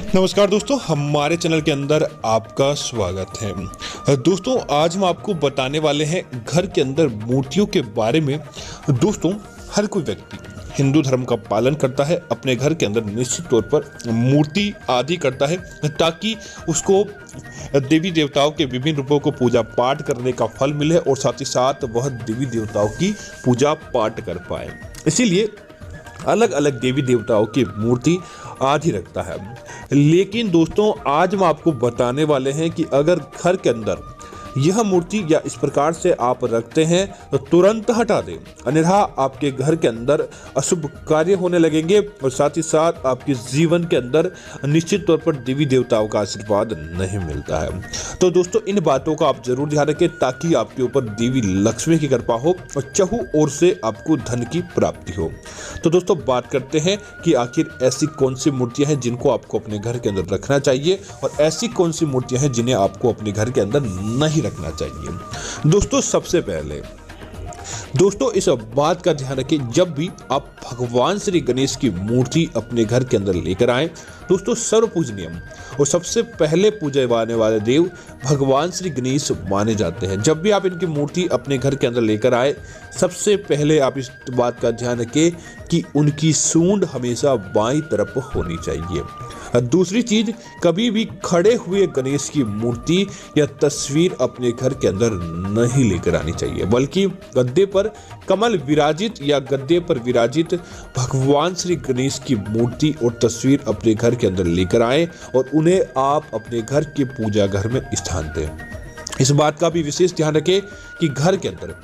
नमस्कार दोस्तों, हमारे चैनल के अंदर आपका स्वागत है। दोस्तों, आज हम आपको बताने वाले हैं घर के अंदर मूर्तियों के बारे में। दोस्तों, हर कोई व्यक्ति हिंदू धर्म का पालन करता है, अपने घर के अंदर निश्चित तौर पर मूर्ति आदि करता है ताकि उसको देवी देवताओं के विभिन्न रूपों को पूजा पाठ करने का फल मिले और साथ ही साथ वह देवी देवताओं की पूजा पाठ कर पाए। इसीलिए अलग अलग देवी देवताओं की मूर्ति आदि रखता है। लेकिन दोस्तों, आज हम आपको बताने वाले हैं कि अगर घर के अंदर यह मूर्ति या इस प्रकार से आप रखते हैं तो तुरंत हटा दें, अन्यथा आपके घर के अंदर अशुभ कार्य होने लगेंगे और साथ ही साथ आपके जीवन के अंदर निश्चित तौर पर देवी देवताओं का आशीर्वाद नहीं मिलता है। तो दोस्तों, इन बातों का आप जरूर ध्यान रखें ताकि आपके ऊपर देवी लक्ष्मी की कृपा हो और चहु ओर से आपको धन की प्राप्ति हो। तो दोस्तों, बात करते हैं कि आखिर ऐसी कौन सी मूर्तियां हैं जिनको आपको अपने घर के अंदर रखना चाहिए और ऐसी कौन सी मूर्तियां हैं जिन्हें आपको अपने घर के अंदर नहीं रखना चाहिए। दोस्तों, सबसे पहले इस बात का ध्यान रखें, जब भी आप भगवान श्री गणेश की मूर्ति अपने घर के अंदर लेकर आए, दोस्तों सर्वपूजनीय और सबसे पहले पूजे जाने वाले देव भगवान श्री गणेश माने जाते हैं। जब भी आप इनकी मूर्ति अपने घर के अंदर लेकर आए, सबसे पहले आप इस बात का ध्यान रखें कि उनकी सूंड हमेशा बाईं तरफ होनी चाहिए। दूसरी चीज, कभी भी खड़े हुए गणेश की मूर्ति या तस्वीर अपने घर के अंदर नहीं लेकर आनी चाहिए, बल्कि गद्दे पर कमल विराजित या गद्दे पर विराजित भगवान श्री गणेश की मूर्ति और तस्वीर अपने घर के अंदर लेकर आए और उन्हें आप अपने घर के पूजा घर में स्थान दें। इस बात का भी विशेष ध्यान रखें कि घर के अंदर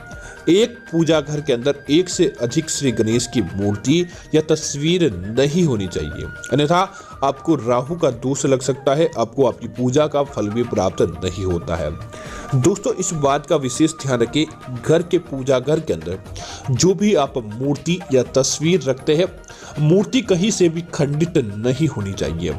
एक पूजा घर के अंदर एक से अधिक श्री गणेश की मूर्ति या तस्वीर नहीं होनी चाहिए, अन्यथा आपको राहु का दोष लग सकता है, आपको आपकी पूजा का फल भी प्राप्त नहीं होता है। दोस्तों, इस बात का विशेष ध्यान रखें, घर के पूजा घर के अंदर जो भी आप मूर्ति या तस्वीर रखते हैं, मूर्ति कहीं से भी खंडित नहीं होनी चाहिए।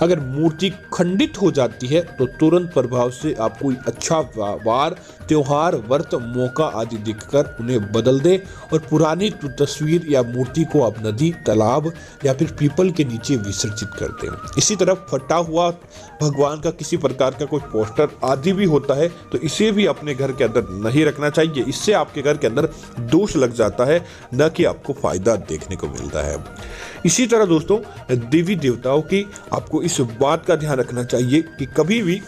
अगर मूर्ति खंडित हो जाती है तो तुरंत प्रभाव से आप कोई अच्छा वार, त्योहार, व्रत, मौका आदि देखकर उन्हें बदल दे और पुरानी तस्वीर या मूर्ति को आप नदी, तालाब या फिर पीपल के नीचे विसर्जित कर दें। इसी तरह फटा हुआ भगवान का किसी प्रकार का कोई पोस्टर आदि भी होता है तो इसे भी अपने घर के अंदर नहीं रखना चाहिए। इससे आपके घर के अंदर दोष लग जाता है, न कि आपको फायदा देखने को मिलता है। इसी तरह दोस्तों, देवी देवताओं की आपको इस बात का ध्यान रखना चाहिए कि कभी भी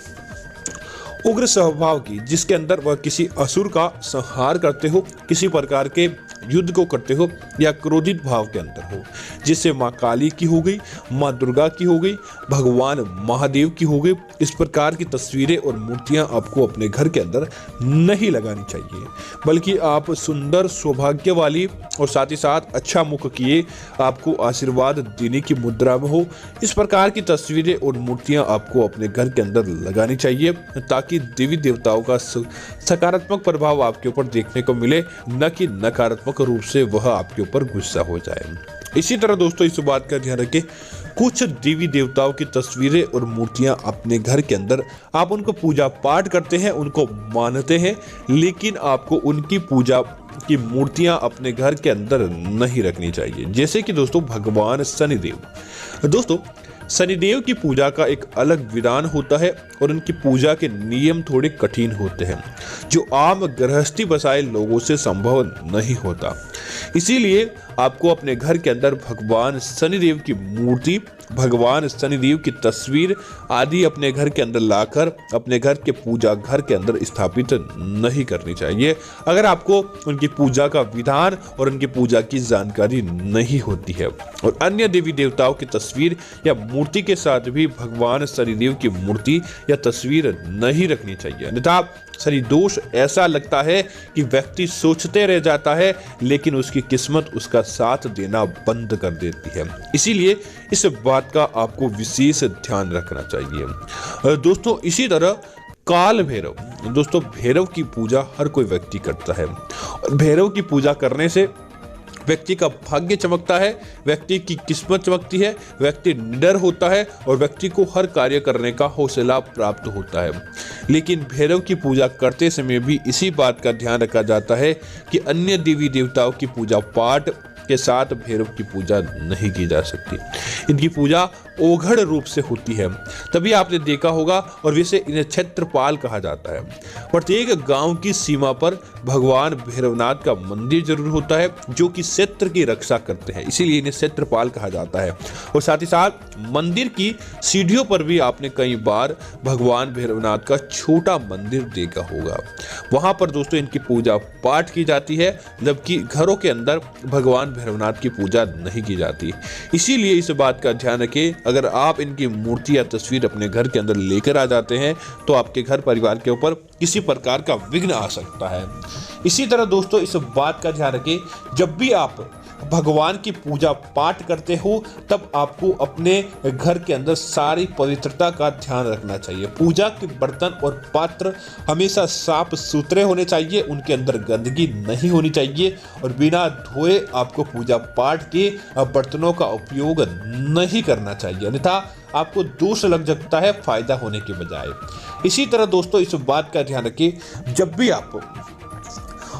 उग्र स्वभाव की, जिसके अंदर वह किसी असुर का संहार करते हो, किसी प्रकार के युद्ध को करते हो या क्रोधित भाव के अंदर हो, जिससे माँ काली की हो गई, माँ दुर्गा की हो गई, भगवान महादेव की हो गई, इस प्रकार की तस्वीरें और मूर्तियां आपको अपने घर के अंदर नहीं लगानी चाहिए, बल्कि आप सुंदर, सौभाग्य वाली और साथ ही साथ अच्छा मुख किए आपको आशीर्वाद देने की मुद्रा में हो, इस प्रकार की तस्वीरें और मूर्तियां आपको अपने घर के अंदर लगानी चाहिए ताकि देवी देवताओं का सकारात्मक प्रभाव आपके ऊपर देखने को मिले, न कि नकारात्मक रूप से वह आपके ऊपर गुस्सा हो जाए। इसी तरह दोस्तों, इस बात का ध्यान रखें, कुछ देवी देवताओं की तस्वीरें और मूर्तियां अपने घर के अंदर आप उनको पूजा पाठ करते हैं, उनको मानते हैं, लेकिन आपको उनकी पूजा की मूर्तियां अपने घर के अंदर नहीं रखनी चाहिए। जैसे कि दोस्तों, भगवान शनिदेव। दोस्तों, शनिदेव की पूजा का एक अलग विधान होता है और उनकी पूजा के नियम थोड़े कठिन होते हैं, जो आम गृहस्थी बसाए लोगों से संभव नहीं होता। इसीलिए आपको अपने घर के अंदर भगवान शनिदेव की मूर्ति, भगवान शनिदेव की तस्वीर आदि अपने घर के अंदर लाकर अपने घर के पूजा घर के अंदर स्थापित नहीं करनी चाहिए, अगर आपको उनकी पूजा का विधान और उनकी पूजा की जानकारी नहीं होती है। और अन्य देवी देवताओं की तस्वीर या मूर्ति के साथ भी भगवान शनिदेव की मूर्ति या तस्वीर नहीं रखनी चाहिए, अन्यथा शनि दोष ऐसा लगता है कि व्यक्ति सोचते रह जाता है लेकिन उसकी किस्मत उसका साथ देना बंद कर देती है। इसीलिए इस बात का आपको विशेष ध्यान रखना चाहिए। दोस्तों, इसी तरह काल भैरव। दोस्तों, भैरव की पूजा हर कोई व्यक्ति करता है और भैरव की पूजा करने से व्यक्ति का भाग्य चमकता है, व्यक्ति की किस्मत चमकती है, व्यक्ति निडर होता है और व्यक्ति को हर कार्य करने का हौसला प्राप्त होता है। लेकिन भैरव की पूजा करते समय भी इसी बात का ध्यान रखा जाता है कि अन्य देवी देवताओं की पूजा पाठ के साथ भैरव की पूजा नहीं की जा सकती। इनकी पूजा ओघड़ रूप से होती है, तभी आपने देखा होगा, और वैसे इन्हें क्षेत्रपाल कहा जाता है। प्रत्येक गांव की सीमा पर भगवान भैरवनाथ का मंदिर जरूर होता है, जो कि क्षेत्र की रक्षा करते हैं, इसीलिए इन्हें क्षेत्रपाल कहा जाता है। और साथ ही साथ मंदिर की सीढ़ियों पर भी आपने कई बार भगवान भैरवनाथ का छोटा मंदिर देखा होगा। वहां पर दोस्तों इनकी पूजा पाठ की जाती है, जबकि घरों के अंदर भगवान भैरवनाथ की पूजा नहीं की जाती। इसीलिए इस बात का ध्यान रखें, अगर आप इनकी मूर्ति या तस्वीर अपने घर के अंदर लेकर आ जाते हैं तो आपके घर परिवार के ऊपर किसी प्रकार का विघ्न आ सकता है। इसी तरह दोस्तों इस बात का ध्यान रखें, जब भी आप भगवान की पूजा पाठ करते हो तब आपको अपने घर के अंदर सारी पवित्रता का ध्यान रखना चाहिए। पूजा के बर्तन और पात्र हमेशा साफ सुथरे होने चाहिए, उनके अंदर गंदगी नहीं होनी चाहिए, और बिना धोए आपको पूजा पाठ के बर्तनों का उपयोग नहीं करना चाहिए, अन्यथा आपको दोष लग सकता है फायदा होने के बजाय। इसी तरह दोस्तों इस बात का ध्यान रखिए, जब भी आप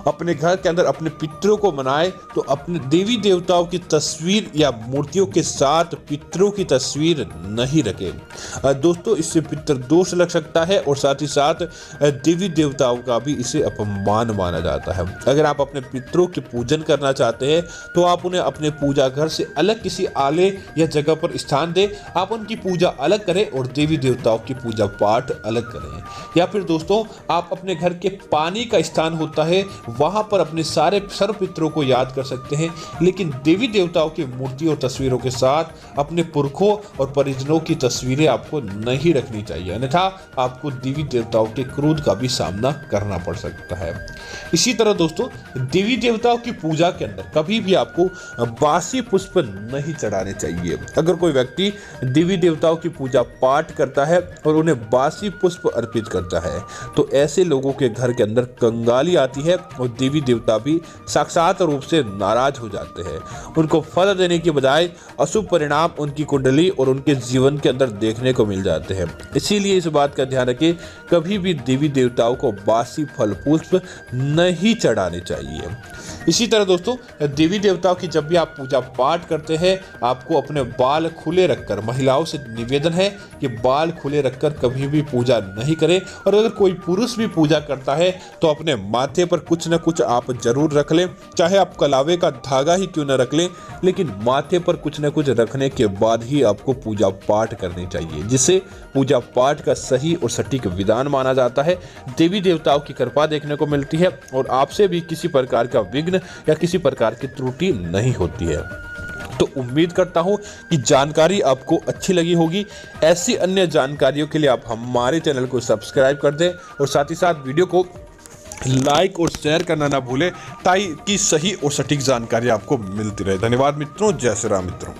अपने घर के अंदर अपने पितरों को मनाए तो अपने देवी देवताओं की तस्वीर या मूर्तियों के साथ पितरों की तस्वीर नहीं रखें दोस्तों, इससे पितृ दोष लग सकता है, और साथ ही साथ देवी देवताओं का भी इसे अपमान माना जाता है। अगर आप अपने पितरों की पूजन करना चाहते हैं तो आप उन्हें अपने पूजा घर से अलग किसी आले या जगह पर स्थान दें, आप उनकी पूजा अलग करें और देवी देवताओं की पूजा पाठ अलग करें। या फिर दोस्तों आप अपने घर के पानी का स्थान होता है, वहां पर अपने सारे सर्व पितरों को याद कर सकते हैं, लेकिन देवी देवताओं की मूर्ति और तस्वीरों के साथ अपने पुरखों और परिजनों की तस्वीरें आपको नहीं रखनी चाहिए, अन्यथा आपको देवी देवताओं के क्रोध का भी सामना करना पड़ सकता है। इसी तरह दोस्तों देवी देवताओं की पूजा के अंदर कभी भी आपको बासी पुष्प नहीं चढ़ाने चाहिए। अगर कोई व्यक्ति देवी देवताओं की पूजा पाठ करता है और उन्हें बासी पुष्प अर्पित करता है तो ऐसे लोगों के घर के अंदर कंगाली आती है और देवी देवता भी साक्षात रूप से नाराज हो जाते हैं। उनको फल देने के बजाय अशुभ परिणाम उनकी कुंडली और उनके जीवन के अंदर देखने को मिल जाते हैं। इसीलिए इस बात का ध्यान रखें, कभी भी देवी देवताओं को बासी फल पुष्प नहीं चढ़ाने चाहिए। इसी तरह दोस्तों देवी देवताओं की जब भी आप पूजा पाठ करते हैं आपको अपने बाल खुले रखकर, महिलाओं से निवेदन है कि बाल खुले रखकर कभी भी पूजा नहीं करें, और अगर कोई पुरुष भी पूजा करता है तो अपने माथे पर कुछ न कुछ आप जरूर रख लें, चाहे आप कलावे का धागा ही क्यों न रख लें, लेकिन माथे पर कुछ न कुछ रखने के बाद ही आपको पूजा पाठ करनी चाहिए, जिससे पूजा पाठ का सही और सटीक विधान माना जाता है। देवी देवताओं की कृपा देखने को मिलती है और आपसे भी किसी प्रकार का विघ्न या किसी प्रकार की त्रुटि नहीं होती है। तो उम्मीद करता हूं कि जानकारी आपको अच्छी लगी होगी। ऐसी अन्य जानकारियों के लिए आप हमारे चैनल को सब्सक्राइब कर दें और साथ ही साथ वीडियो को लाइक और शेयर करना ना भूलें, ताकि सही और सटीक जानकारी आपको मिलती रहे। धन्यवाद मित्रों, जय श्री राम मित्रों।